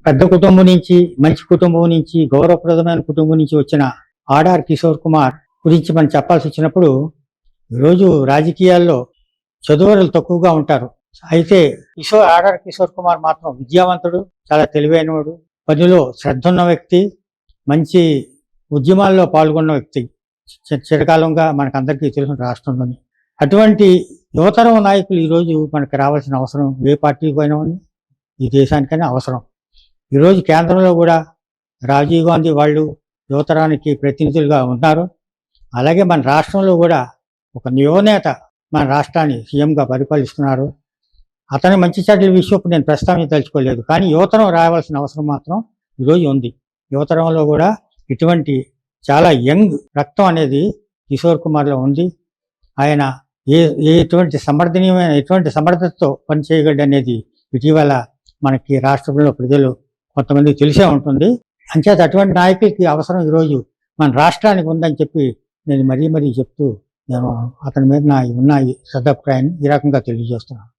పెద్ద కుటుంబం నుంచి, మంచి కుటుంబం నుంచి, గౌరవప్రదమైన కుటుంబం నుంచి వచ్చిన ఆడార్ కిషోర్ కుమార్ గురించి మనం చెప్పాల్సి వచ్చినప్పుడు, ఈరోజు రాజకీయాల్లో చదువులు తక్కువగా ఉంటారు. అయితే ఆడార్ కిషోర్ కుమార్ మాత్రం విద్యావంతుడు, చాలా తెలివైనవాడు, పనిలో శ్రద్ధ ఉన్న వ్యక్తి, మంచి ఉద్యమాల్లో పాల్గొన్న వ్యక్తి. చిరకాలంగా మనకందరికీ తెలిసిన రాష్ట్రంలోని అటువంటి యువతరం నాయకులు ఈరోజు మనకు రావాల్సిన అవసరం ఏ పార్టీకి పోయినా ఈ దేశానికైనా అవసరం. ఈరోజు కేంద్రంలో కూడా రాజీవ్ గాంధీ వాళ్ళు యువతరానికి ప్రతినిధులుగా ఉన్నారు. అలాగే మన రాష్ట్రంలో కూడా ఒక యువనేత మన రాష్ట్రాన్ని సీఎంగా పరిపాలిస్తున్నారు. అతని మంచి చెడ్డల విషయం నేను ప్రస్తావించదలుచుకోలేదు, కానీ యువతరం రావాల్సిన అవసరం మాత్రం ఈరోజు ఉంది. యువతరంలో కూడా ఇటువంటి చాలా యంగ్ రక్తం అనేది కిషోర్ కుమార్లో ఉంది. ఆయన ఎటువంటి సమర్థనీయమైన ఎటువంటి సమర్థతతో పనిచేయగలడు అనేది ఇటీవల మనకి రాష్ట్రంలో ప్రజలు కొంతమంది తెలిసే ఉంటుంది. అంచేత అటువంటి నాయకులకి అవసరం ఈరోజు మన రాష్ట్రానికి ఉందని చెప్పి నేను మరీ చెప్తూ నేను అతని మీద ఉన్న శ్రద్ధాభిప్రాయాన్ని ఈ రకంగా తెలియజేస్తున్నాను.